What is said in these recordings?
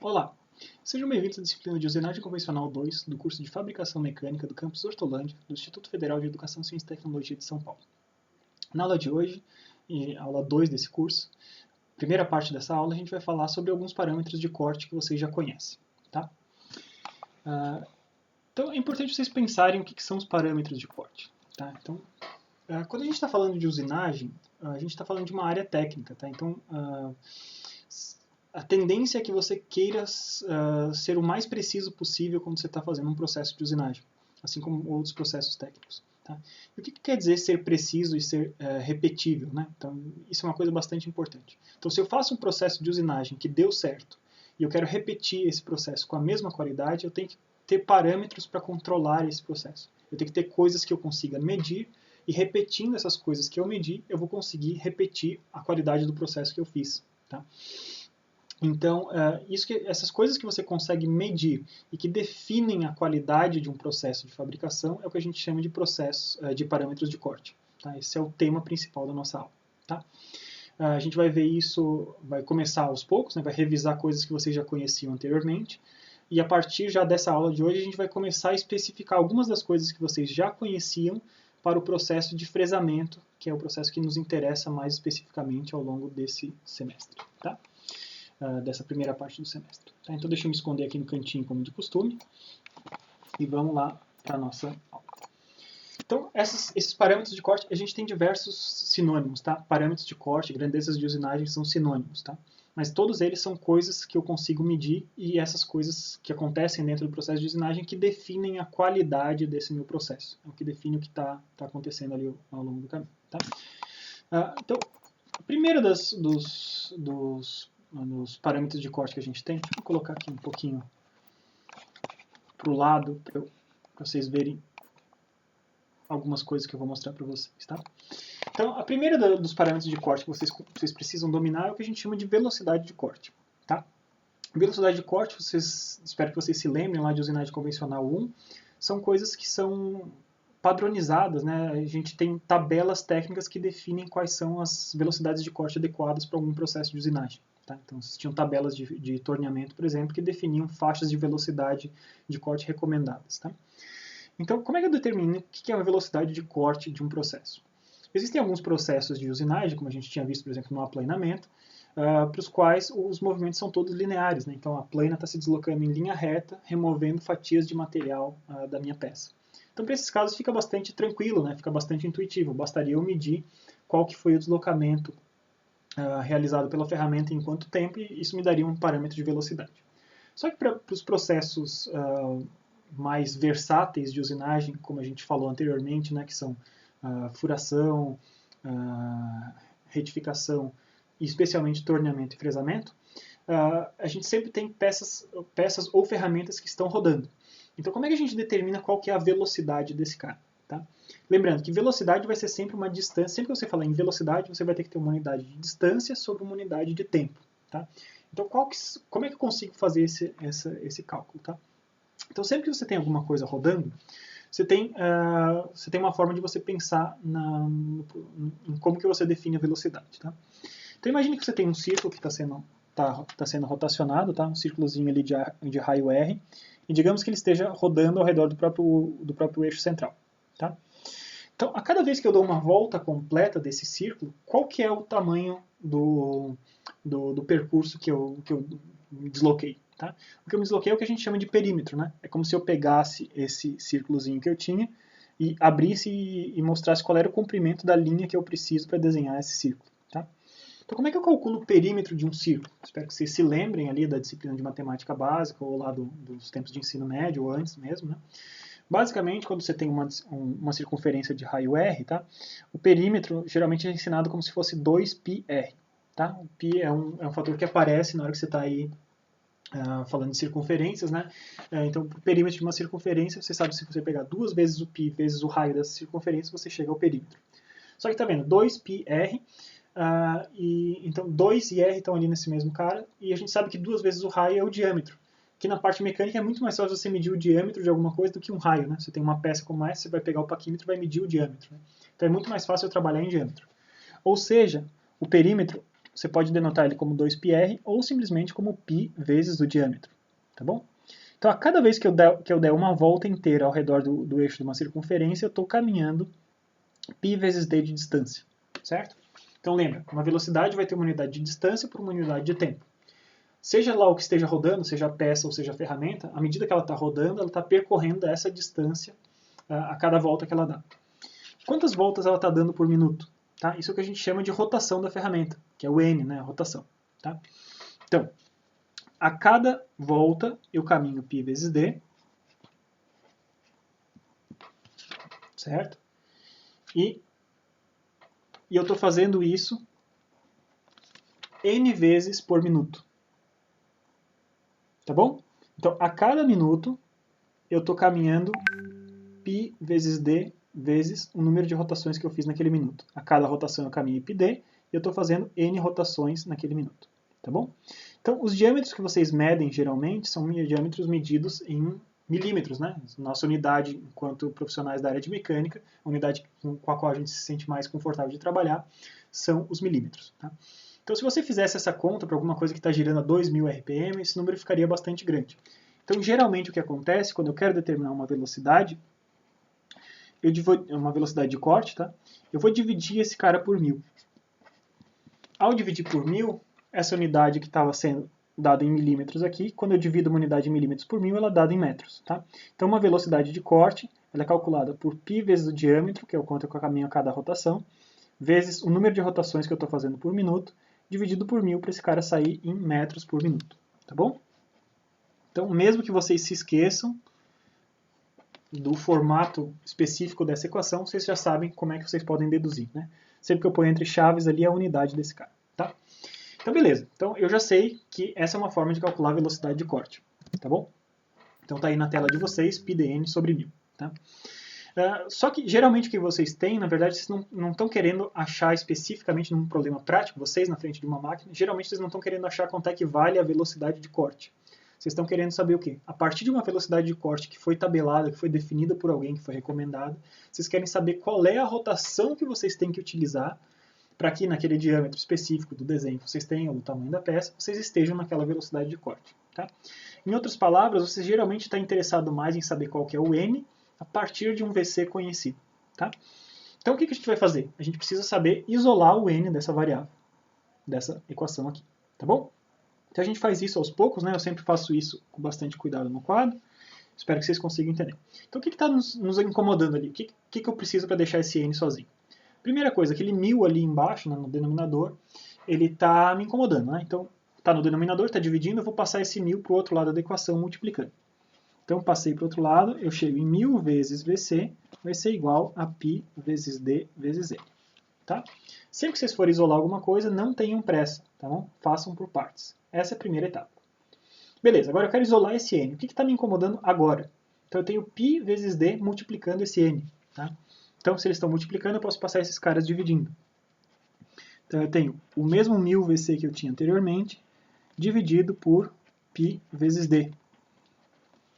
Olá, sejam bem-vindos à disciplina de Usinagem Convencional 2 do curso de Fabricação Mecânica do campus Hortolândia, do Instituto Federal de Educação, Ciência e Tecnologia de São Paulo. Na aula de hoje, aula 2 desse curso, primeira parte dessa aula, a gente vai falar sobre alguns parâmetros de corte que vocês já conhecem. Tá? Então, é importante vocês pensarem o que são os parâmetros de corte. Tá? Então, quando a gente está falando de usinagem, a gente está falando de uma área técnica. Tá? Então, a tendência é que você queira ser o mais preciso possível quando você está fazendo um processo de usinagem, assim como outros processos técnicos. Tá? E o que quer dizer ser preciso e ser repetível? Né? Então, isso é uma coisa bastante importante. Então, se eu faço um processo de usinagem que deu certo e eu quero repetir esse processo com a mesma qualidade, eu tenho que ter parâmetros para controlar esse processo. Eu tenho que ter coisas que eu consiga medir e, repetindo essas coisas que eu medi, eu vou conseguir repetir a qualidade do processo que eu fiz. Tá? Então, essas coisas que você consegue medir e que definem a qualidade de um processo de fabricação é o que a gente chama de de parâmetros de corte. Tá? Esse é o tema principal da nossa aula. Tá? A gente vai ver isso, vai começar aos poucos, né? Vai revisar coisas que vocês já conheciam anteriormente, e a partir já dessa aula de hoje a gente vai começar a especificar algumas das coisas que vocês já conheciam para o processo de fresamento, que é o processo que nos interessa mais especificamente ao longo desse semestre. Tá? Dessa primeira parte do semestre. Tá? Então deixa eu me esconder aqui no cantinho como de costume e vamos lá para a nossa aula. Então esses parâmetros de corte, a gente tem diversos sinônimos. Tá? Parâmetros de corte, grandezas de usinagem são sinônimos. Tá? Mas todos eles são coisas que eu consigo medir e essas coisas que acontecem dentro do processo de usinagem que definem a qualidade desse meu processo. É o que define o que está acontecendo ali ao longo do caminho. Tá? Então, o primeiro dos parâmetros de corte que a gente tem, deixa eu colocar aqui um pouquinho para o lado, para vocês verem algumas coisas que eu vou mostrar para vocês. Tá? Então, a primeira dos parâmetros de corte que vocês precisam dominar é o que a gente chama de velocidade de corte. Tá? Velocidade de corte, espero que vocês se lembrem lá de usinagem convencional 1, são coisas que são padronizadas, né? A gente tem tabelas técnicas que definem quais são as velocidades de corte adequadas para algum processo de usinagem. Tá? Então, existiam tabelas de torneamento, por exemplo, que definiam faixas de velocidade de corte recomendadas. Tá? Então, como é que eu determino o que é a velocidade de corte de um processo? Existem alguns processos de usinagem, como a gente tinha visto, por exemplo, no aplanamento, para os quais os movimentos são todos lineares. Né? Então, a plana está se deslocando em linha reta, removendo fatias de material da minha peça. Então, para esses casos, fica bastante tranquilo, né? Fica bastante intuitivo. Bastaria eu medir qual que foi o deslocamento realizado pela ferramenta em quanto tempo, e isso me daria um parâmetro de velocidade. Só que para os processos mais versáteis de usinagem, como a gente falou anteriormente, né, que são furação, retificação e especialmente torneamento e fresamento, a gente sempre tem peças ou ferramentas que estão rodando. Então, como é que a gente determina qual que é a velocidade desse cara? Tá? Lembrando que velocidade vai ser sempre uma distância. Sempre que você falar em velocidade, você vai ter que ter uma unidade de distância sobre uma unidade de tempo. Tá? Então, como é que eu consigo fazer esse cálculo? Tá? Então, sempre que você tem alguma coisa rodando, você tem uma forma de você pensar em como que você define a velocidade. Tá? Então, imagine que você tem um círculo que está sendo rotacionado, tá? Um círculozinho ali de raio R, e digamos que ele esteja rodando ao redor do próprio eixo central. Tá? Então, a cada vez que eu dou uma volta completa desse círculo, qual que é o tamanho do percurso que eu me desloquei? Tá? O que eu me desloquei é o que a gente chama de perímetro. Né? É como se eu pegasse esse círculozinho que eu tinha e abrisse e mostrasse qual era o comprimento da linha que eu preciso para desenhar esse círculo. Tá? Então, como é que eu calculo o perímetro de um círculo? Espero que vocês se lembrem ali da disciplina de matemática básica, ou lá dos tempos de ensino médio, ou antes mesmo. Né? Basicamente, quando você tem uma circunferência de raio R, tá? O perímetro geralmente é ensinado como se fosse 2πr. Tá? O π é um fator que aparece na hora que você está aí falando de circunferências. Né? Então, o perímetro de uma circunferência, você sabe, se você pegar 2 vezes o π vezes o raio dessa circunferência, você chega ao perímetro. Só que está vendo, 2πr, então 2 e r estão ali nesse mesmo cara, e a gente sabe que 2 vezes o raio é o diâmetro. Que na parte mecânica é muito mais fácil você medir o diâmetro de alguma coisa do que um raio. Né? Você tem uma peça como essa, você vai pegar o paquímetro e vai medir o diâmetro. Né? Então é muito mais fácil eu trabalhar em diâmetro. Ou seja, o perímetro você pode denotar ele como 2πr ou simplesmente como π vezes o diâmetro, tá bom? Então, a cada vez que eu der uma volta inteira ao redor do eixo de uma circunferência, eu estou caminhando π vezes d de distância, certo? Então, lembra, uma velocidade vai ter uma unidade de distância por uma unidade de tempo. Seja lá o que esteja rodando, seja a peça ou seja a ferramenta, à medida que ela está rodando, ela está percorrendo essa distância a cada volta que ela dá. Quantas voltas ela está dando por minuto? Tá? Isso é o que a gente chama de rotação da ferramenta, que é o N, né, a rotação. Tá? Então, a cada volta eu caminho π vezes d, certo? E eu estou fazendo isso N vezes por minuto. Tá bom? Então, a cada minuto eu estou caminhando π vezes d vezes o número de rotações que eu fiz naquele minuto. A cada rotação eu caminho πd e eu estou fazendo N rotações naquele minuto. Tá bom? Então, os diâmetros que vocês medem, geralmente, são diâmetros medidos em milímetros, né? Nossa unidade, enquanto profissionais da área de mecânica, a unidade com a qual a gente se sente mais confortável de trabalhar, são os milímetros. Tá? Então, se você fizesse essa conta para alguma coisa que está girando a 2.000 RPM, esse número ficaria bastante grande. Então, geralmente, o que acontece, quando eu quero determinar uma velocidade, uma velocidade de corte, tá? Eu vou dividir esse cara por 1.000. Ao dividir por 1.000, essa unidade que estava sendo dada em milímetros aqui, quando eu divido uma unidade em milímetros por 1.000, ela é dada em metros. Tá? Então, uma velocidade de corte ela é calculada por π vezes o diâmetro, que é o quanto eu caminho a cada rotação, vezes o número de rotações que eu estou fazendo por minuto, dividido por 1.000 para esse cara sair em metros por minuto. Tá bom? Então, mesmo que vocês se esqueçam do formato específico dessa equação, vocês já sabem como é que vocês podem deduzir. Né? Sempre que eu ponho entre chaves ali, é a unidade desse cara. Tá? Então, beleza. Então, eu já sei que essa é uma forma de calcular a velocidade de corte. Tá bom? Então, tá aí na tela de vocês, πdn sobre 1.000. Tá? Só que, geralmente, o que vocês têm, na verdade, vocês não estão querendo achar especificamente num problema prático, vocês na frente de uma máquina, geralmente vocês não estão querendo achar quanto é que vale a velocidade de corte. Vocês estão querendo saber o quê? A partir de uma velocidade de corte que foi tabelada, que foi definida por alguém, que foi recomendada, vocês querem saber qual é a rotação que vocês têm que utilizar para que naquele diâmetro específico do desenho que vocês tenham, o tamanho da peça, vocês estejam naquela velocidade de corte. Tá? Em outras palavras, você geralmente está interessado mais em saber qual que é o N a partir de um VC conhecido. Tá? Então o que a gente vai fazer? A gente precisa saber isolar o N dessa variável, dessa equação aqui. Tá bom? Então a gente faz isso aos poucos, né? Eu sempre faço isso com bastante cuidado no quadro. Espero que vocês consigam entender. Então o que está nos incomodando ali? O que eu preciso para deixar esse N sozinho? Primeira coisa, aquele 1.000 ali embaixo, né, no denominador, ele está me incomodando. Né? Então, está no denominador, está dividindo, eu vou passar esse 1.000 para o outro lado da equação multiplicando. Então, passei para o outro lado, eu chego em 1.000 vezes VC, vai ser igual a π vezes d vezes N. Tá? Sempre que vocês forem isolar alguma coisa, não tenham pressa, tá bom? Façam por partes. Essa é a primeira etapa. Beleza, agora eu quero isolar esse N. O que está me incomodando agora? Então, eu tenho π vezes d multiplicando esse N. Tá? Então, se eles estão multiplicando, eu posso passar esses caras dividindo. Então, eu tenho o mesmo 1.000 VC que eu tinha anteriormente, dividido por π vezes d.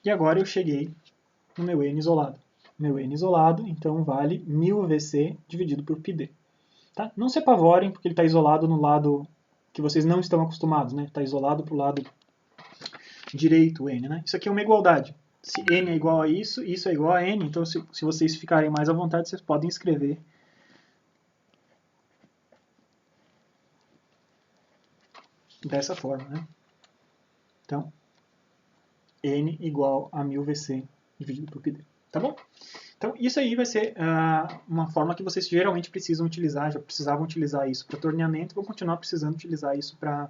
E agora eu cheguei no meu N isolado. Meu N isolado, então, vale 1.000 VC dividido por πd. Tá? Não se apavorem, porque ele está isolado no lado que vocês não estão acostumados. Está isolado para o lado direito, o N. Né? Isso aqui é uma igualdade. Se N é igual a isso é igual a N, então se vocês ficarem mais à vontade, vocês podem escrever dessa forma. Né? Então, N igual a 1.000 VC dividido por πd. Tá bom? Então, isso aí vai ser uma forma que vocês geralmente precisam utilizar, já precisavam utilizar isso para torneamento, vão continuar precisando utilizar isso para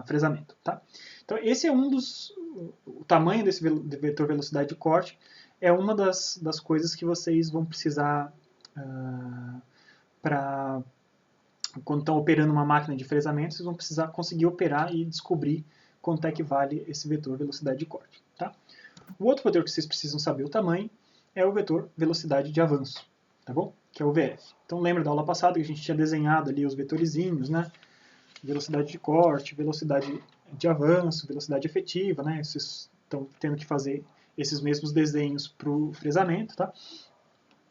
fresamento. Tá? Então, esse é o tamanho desse vetor velocidade de corte é uma das coisas que vocês vão precisar quando estão operando uma máquina de fresamento, vocês vão precisar conseguir operar e descobrir quanto é que vale esse vetor velocidade de corte. Tá? O outro vetor que vocês precisam saber o tamanho é o vetor velocidade de avanço, tá bom? Que é o VF. Então lembra da aula passada que a gente tinha desenhado ali os vetorizinhos, né? Velocidade de corte, velocidade de avanço, velocidade efetiva, né? Vocês estão tendo que fazer esses mesmos desenhos para o fresamento, tá?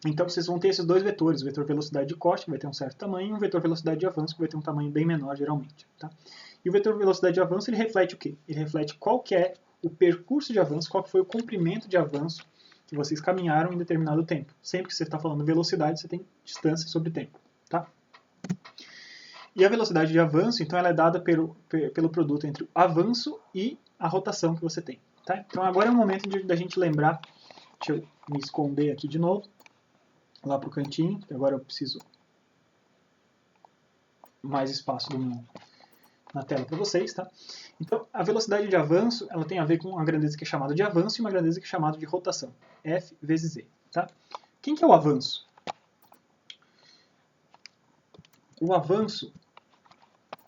Então vocês vão ter esses dois vetores, o vetor velocidade de corte, que vai ter um certo tamanho, e um vetor velocidade de avanço, que vai ter um tamanho bem menor, geralmente. Tá? E o vetor velocidade de avanço, ele reflete o quê? Ele reflete qual que é o percurso de avanço, qual que foi o comprimento de avanço que vocês caminharam em determinado tempo. Sempre que você está falando velocidade, você tem distância sobre tempo. Tá? E a velocidade de avanço, então, ela é dada pelo produto entre o avanço e a rotação que você tem. Tá? Então agora é o momento da gente lembrar, deixa eu me esconder aqui de novo, lá para o cantinho, que agora eu preciso mais espaço na tela para vocês. Tá? Então, a velocidade de avanço ela tem a ver com uma grandeza que é chamada de avanço e uma grandeza que é chamada de rotação, F vezes Z. Tá? Quem que é o avanço? O avanço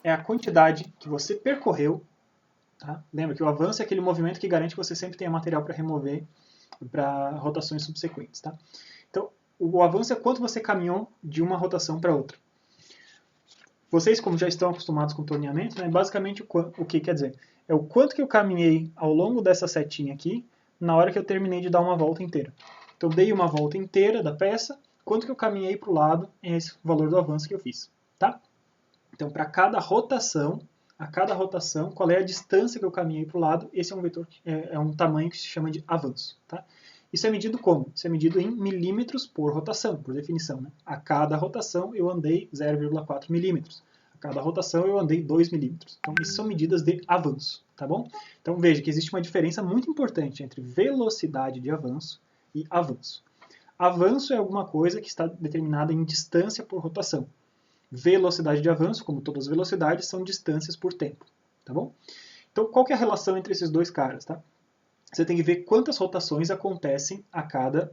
é a quantidade que você percorreu. Tá? Lembra que o avanço é aquele movimento que garante que você sempre tenha material para remover para rotações subsequentes. Tá? Então, o avanço é quanto você caminhou de uma rotação para outra. Vocês, como já estão acostumados com torneamento, né, basicamente o que quer dizer? É o quanto que eu caminhei ao longo dessa setinha aqui, na hora que eu terminei de dar uma volta inteira. Então, eu dei uma volta inteira da peça, quanto que eu caminhei para o lado é esse valor do avanço que eu fiz. Tá? Então, para cada rotação, qual é a distância que eu caminhei para o lado, esse é um vetor, é um tamanho que se chama de avanço. Tá? Isso é medido como? Isso é medido em milímetros por rotação, por definição. Né? A cada rotação eu andei 0,4 milímetros. A cada rotação eu andei 2 milímetros. Então, isso são medidas de avanço. Tá bom? Então, veja que existe uma diferença muito importante entre velocidade de avanço e avanço. Avanço é alguma coisa que está determinada em distância por rotação. Velocidade de avanço, como todas as velocidades, são distâncias por tempo. Tá bom? Então, qual que é a relação entre esses dois caras? Tá? Você tem que ver quantas rotações acontecem a cada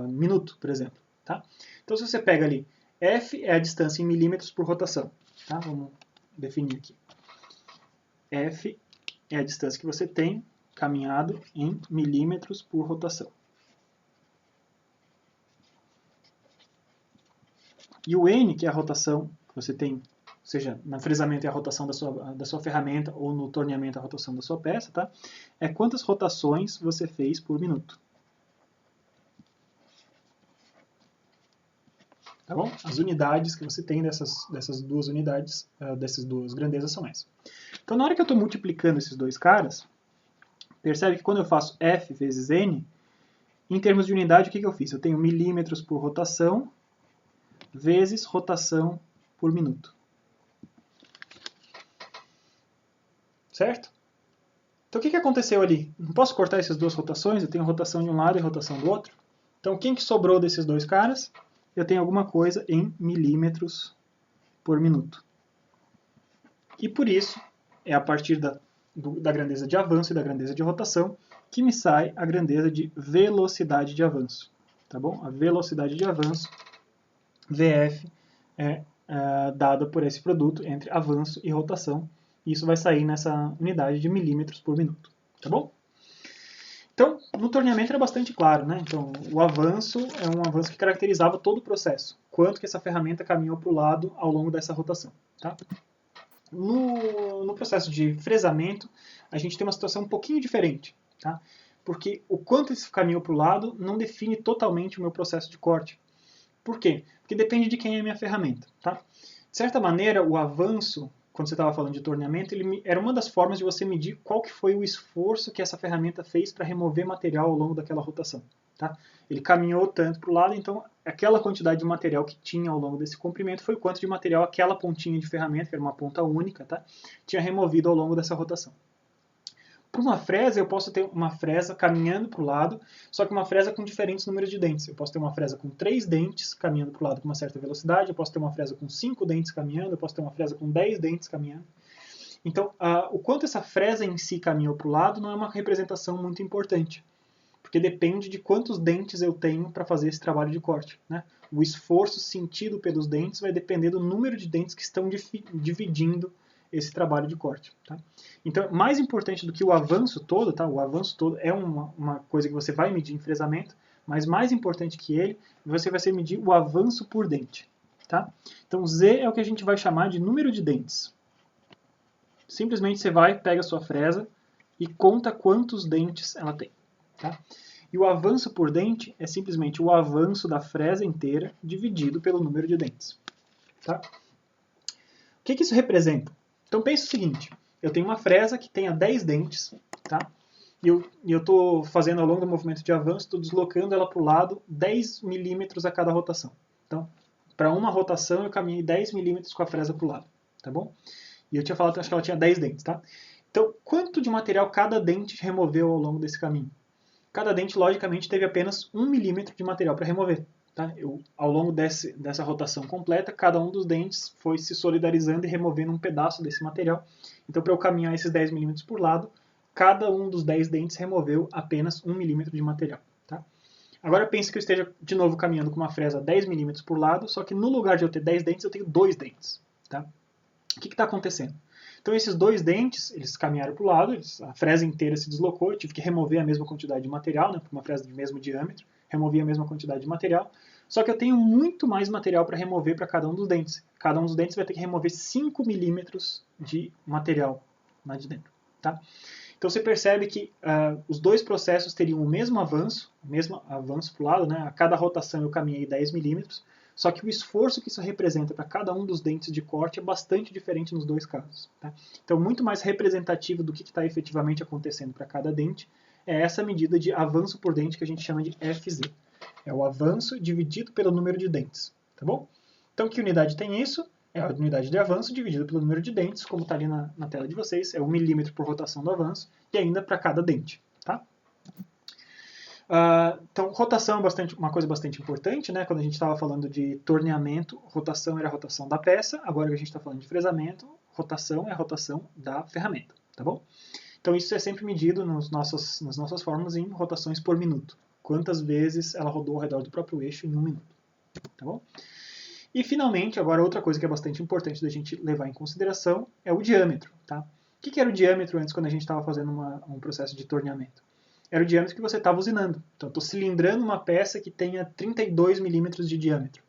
minuto, por exemplo. Tá? Então, se você pega ali, F é a distância em milímetros por rotação. Tá? Vamos definir aqui. F é a distância que você tem caminhado em milímetros por rotação. E o N, que é a rotação que você tem, seja no fresamento é a rotação da sua ferramenta ou no torneamento a rotação da sua peça, tá? É quantas rotações você fez por minuto. Tá bom? As unidades que você tem dessas duas unidades, dessas duas grandezas são essas. Então, na hora que eu estou multiplicando esses dois caras, percebe que quando eu faço F vezes N, em termos de unidade, o que eu fiz? Eu tenho milímetros por rotação vezes rotação por minuto. Certo? Então, o que aconteceu ali? Não posso cortar essas duas rotações? Eu tenho rotação de um lado e rotação do outro. Então, quem que sobrou desses dois caras? Eu tenho alguma coisa em milímetros por minuto. E por isso, é a partir da grandeza de avanço e da grandeza de rotação que me sai a grandeza de velocidade de avanço. Tá bom? A velocidade de avanço, VF, é dada por esse produto entre avanço e rotação. E isso vai sair nessa unidade de milímetros por minuto. Tá bom? Então, no torneamento era bastante claro, né? Então, o avanço é um avanço que caracterizava todo o processo. Quanto que essa ferramenta caminhou para o lado ao longo dessa rotação. Tá? No processo de fresamento, a gente tem uma situação um pouquinho diferente. Tá? Porque o quanto isso caminhou para o lado não define totalmente o meu processo de corte. Por quê? Porque depende de quem é a minha ferramenta. Tá? De certa maneira, o avanço, quando você estava falando de torneamento, ele era uma das formas de você medir qual que foi o esforço que essa ferramenta fez para remover material ao longo daquela rotação. Tá? Ele caminhou tanto para o lado, então aquela quantidade de material que tinha ao longo desse comprimento foi o quanto de material aquela pontinha de ferramenta, que era uma ponta única, tá? Tinha removido ao longo dessa rotação. Para uma fresa, eu posso ter uma fresa caminhando para o lado, só que uma fresa com diferentes números de dentes. Eu posso ter uma fresa com 3 dentes caminhando para o lado com uma certa velocidade, eu posso ter uma fresa com 5 dentes caminhando, eu posso ter uma fresa com 10 dentes caminhando. Então, o quanto essa fresa em si caminhou para o lado não é uma representação muito importante, porque depende de quantos dentes eu tenho para fazer esse trabalho de corte. Né? O esforço sentido pelos dentes vai depender do número de dentes que estão dividindo esse trabalho de corte. Tá? Então, mais importante do que o avanço todo, tá? O avanço todo é uma coisa que você vai medir em fresamento, mas mais importante que ele, você vai medir o avanço por dente. Tá? Então, Z é o que a gente vai chamar de número de dentes. Simplesmente você vai, pega a sua fresa e conta quantos dentes ela tem. Tá? E o avanço por dente é simplesmente o avanço da fresa inteira dividido pelo número de dentes. Tá? O que isso representa? Então pense o seguinte, eu tenho uma fresa que tenha 10 dentes, tá? E eu estou fazendo ao longo do movimento de avanço, estou deslocando ela para o lado 10 milímetros a cada rotação. Então, para uma rotação eu caminhei 10 milímetros com a fresa para o lado, tá bom? E eu tinha falado, acho que ela tinha 10 dentes, tá? Então, quanto de material cada dente removeu ao longo desse caminho? Cada dente, logicamente, teve apenas 1 milímetro de material para remover. Tá? Ao longo dessa rotação completa, cada um dos dentes foi se solidarizando e removendo um pedaço desse material. Então, para eu caminhar esses 10 milímetros por lado, cada um dos 10 dentes removeu apenas 1 milímetro de material. Tá? Agora pense que eu esteja de novo caminhando com uma fresa 10 milímetros por lado, só que no lugar de eu ter 10 dentes, eu tenho 2 dentes. Tá? O que está acontecendo? Então esses 2 dentes, eles caminharam para o lado, a fresa inteira se deslocou, eu tive que remover a mesma quantidade de material, né, uma fresa de mesmo diâmetro, removi a mesma quantidade de material, só que eu tenho muito mais material para remover para cada um dos dentes. Cada um dos dentes vai ter que remover 5 milímetros de material lá de dentro. Tá? Então você percebe que os dois processos teriam o mesmo avanço para o lado, né? A cada rotação eu caminhei 10 milímetros, só que o esforço que isso representa para cada um dos dentes de corte é bastante diferente nos dois casos. Tá? Então, muito mais representativo do que está efetivamente acontecendo para cada dente é essa medida de avanço por dente que a gente chama de FZ. É o avanço dividido pelo número de dentes. Tá bom? Então, que unidade tem isso? É a unidade de avanço dividido pelo número de dentes, como está ali na tela de vocês, é 1 milímetro por rotação do avanço, e ainda para cada dente. Tá? Então, rotação é uma coisa bastante importante, né? Quando a gente estava falando de torneamento, rotação era a rotação da peça, agora que a gente está falando de fresamento, rotação é a rotação da ferramenta. Tá bom? Então, isso é sempre medido nas nossas fórmulas em rotações por minuto. Quantas vezes ela rodou ao redor do próprio eixo em 1 minuto. Tá bom? E, finalmente, agora outra coisa que é bastante importante da gente levar em consideração é o diâmetro. Tá? O que era o diâmetro antes, quando a gente estava fazendo um processo de torneamento? Era o diâmetro que você estava usinando. Então, estou cilindrando uma peça que tenha 32 milímetros de diâmetro.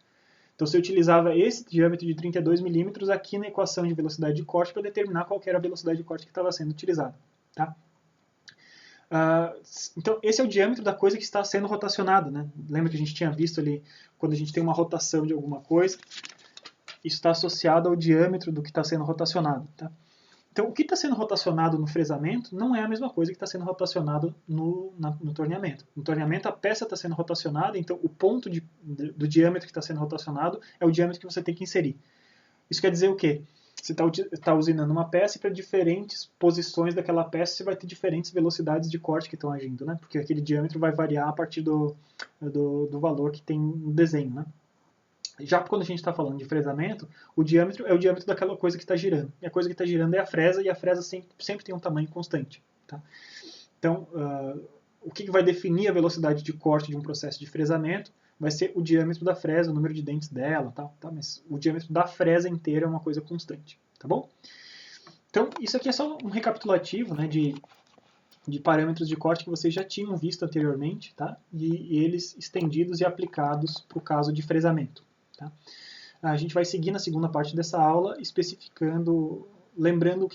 Então, você utilizava esse diâmetro de 32 milímetros aqui na equação de velocidade de corte para determinar qual era a velocidade de corte que estava sendo utilizada. Tá? Então, esse é o diâmetro da coisa que está sendo rotacionada. Né? Lembra que a gente tinha visto ali, quando a gente tem uma rotação de alguma coisa, isso está associado ao diâmetro do que está sendo rotacionado. Tá? Então, o que está sendo rotacionado no fresamento não é a mesma coisa que está sendo rotacionado no torneamento. No torneamento, a peça está sendo rotacionada, então o ponto do diâmetro que está sendo rotacionado é o diâmetro que você tem que inserir. Isso quer dizer o quê? Você está usinando uma peça e para diferentes posições daquela peça você vai ter diferentes velocidades de corte que estão agindo, né? Porque aquele diâmetro vai variar a partir do valor que tem no desenho, né? Já quando a gente está falando de fresamento, o diâmetro é o diâmetro daquela coisa que está girando. E a coisa que está girando é a fresa, e a fresa sempre tem um tamanho constante. Tá? Então, o que vai definir a velocidade de corte de um processo de fresamento vai ser o diâmetro da fresa, o número de dentes dela, tá? Mas o diâmetro da fresa inteira é uma coisa constante. Tá bom? Então, isso aqui é só um recapitulativo, né, de parâmetros de corte que vocês já tinham visto anteriormente, tá? E eles estendidos e aplicados para o caso de fresamento. Tá? A gente vai seguir na segunda parte dessa aula especificando, lembrando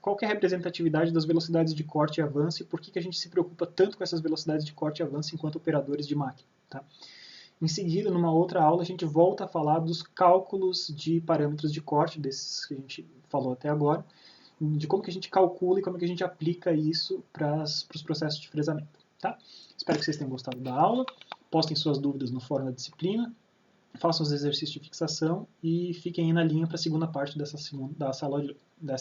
qual que é a representatividade das velocidades de corte e avanço e por que a gente se preocupa tanto com essas velocidades de corte e avanço enquanto operadores de máquina. Tá? Em seguida, numa outra aula, a gente volta a falar dos cálculos de parâmetros de corte, desses que a gente falou até agora, de como que a gente calcula e como que a gente aplica isso para os processos de fresamento. Tá? Espero que vocês tenham gostado da aula, postem suas dúvidas no fórum da disciplina, façam os exercícios de fixação e fiquem aí na linha para a segunda parte dessa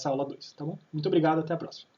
aula 2. Tá bom? Muito obrigado, até a próxima.